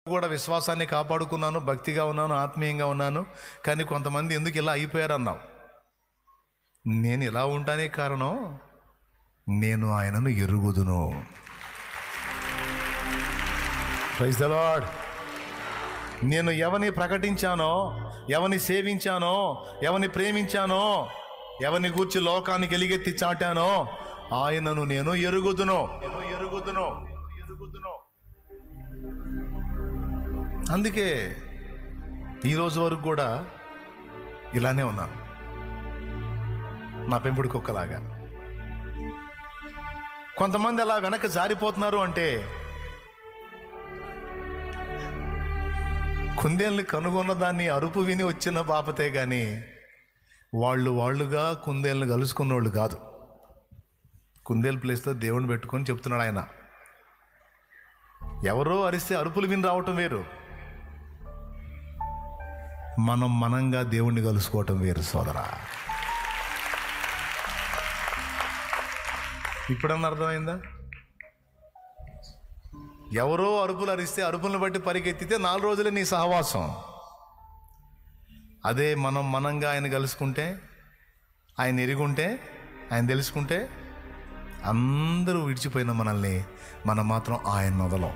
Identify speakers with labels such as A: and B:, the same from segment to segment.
A: కూడా విశ్వాసాన్ని కాపాడుకున్నాను, భక్తిగా ఉన్నాను, ఆత్మీయంగా ఉన్నాను. కానీ కొంతమంది ఎందుకు ఇలా అయిపోయారు అన్నావు. నేను ఇలా ఉంటానే కారణం, నేను ఆయనను ఎరుగుదును. Praise the Lord. నేను ఎవరిని ప్రకటించానో, ఎవరిని సేవించానో, ఎవరిని ప్రేమించానో, ఎవరిని గూర్చి లోకానికి ఎలుగెత్తి చాటానో ఆయనను నేను ఎరుగుదును. అందుకే ఈరోజు వరకు కూడా ఇలానే ఉన్నాను, నా పెంపుడు కుక్కలాగా. కొంతమంది అలా వెనక్కి జారిపోతున్నారు అంటే కుందేల్ని కనుగొన్న దాన్ని అరుపు విని వచ్చిన బాపతే కానీ వాళ్ళుగా కుందేల్ని కలుసుకున్నోళ్ళు కాదు. కుందేలు ప్లేస్లో దేవుని పెట్టుకొని చెప్తున్నాడు ఆయన. ఎవరో అరిస్తే అరుపులు విని రావటం వేరు, మనంగా దేవుణ్ణి కలుసుకోవటం వేరు సోదరా. ఇప్పుడన్నా అర్థమైందా? ఎవరో అరుపులు అరిస్తే అరుపులను బట్టి పరిగెత్తితే 4 రోజులే నీ సహవాసం. అదే మనంగా ఆయన కలుసుకుంటే, ఆయన ఎరుగుంటే, ఆయన తెలుసుకుంటే అందరూ విడిచిపోయిన మనల్ని మనం మాత్రం ఆయన వదలం.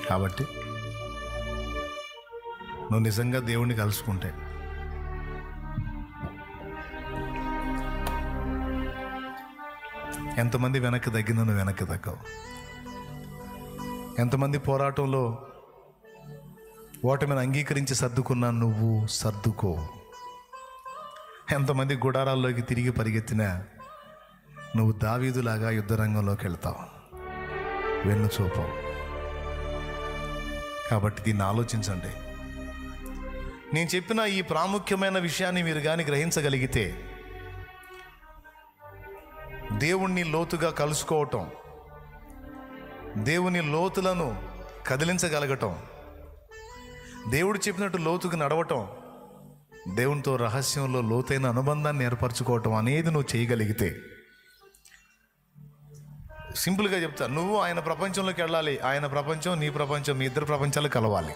A: కాబట్టి నువ్వు నిజంగా దేవుణ్ణి కలుసుకుంటే ఎంతమంది వెనక్కి తగ్గినా నువ్వు వెనక్కి తగ్గవు. ఎంతమంది పోరాటంలో ఓటమిని అంగీకరించి సర్దుకున్నా నువ్వు సర్దుకో. ఎంతమంది గుడారాల్లోకి తిరిగి పరిగెత్తినా నువ్వు దావీదులాగా యుద్ధరంగంలోకి వెళ్తావు, వెన్ను చూపవు. కాబట్టి దీన్ని ఆలోచించండి. నేను చెప్పిన ఈ ప్రాముఖ్యమైన విషయాన్ని మీరు కానీ గ్రహించగలిగితే దేవుణ్ణి లోతుగా కలుసుకోవటం, దేవుని లోతులను కదిలించగలగటం, దేవుడు చెప్పినట్టు లోతుకు నడవటం, దేవునితో రహస్యంలో లోతైన అనుబంధాన్ని ఏర్పరచుకోవటం అనేది నువ్వు చేయగలిగితే, సింపుల్గా చెప్తా, నువ్వు ఆయన ప్రపంచంలోకి వెళ్ళాలి, ఆయన ప్రపంచం నీ ప్రపంచం, మీ ఇద్దరు ప్రపంచాలు కలవాలి.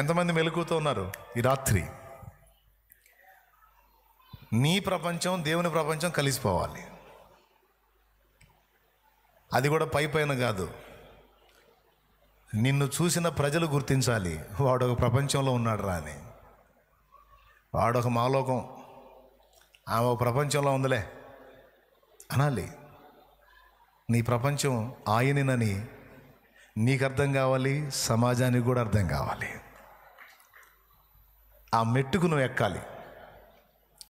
A: ఎంతమంది మెలకువతో ఉన్నారు ఈ రాత్రి? నీ ప్రపంచం దేవుని ప్రపంచం కలిసిపోవాలి. అది కూడా పైన కాదు, నిన్ను చూసిన ప్రజలు గుర్తించాలి, వాడు ఒక ప్రపంచంలో ఉన్నాడు రా అని. వాడొక మాలోకం, ఆమె ఒక ప్రపంచంలో ఉందిలే అనాలి. నీ ప్రపంచం ఆయనని నీకు అర్థం కావాలి, సమాజానికి కూడా అర్థం కావాలి. ఆ మెట్టుకు నువ్వు ఎక్కాలి.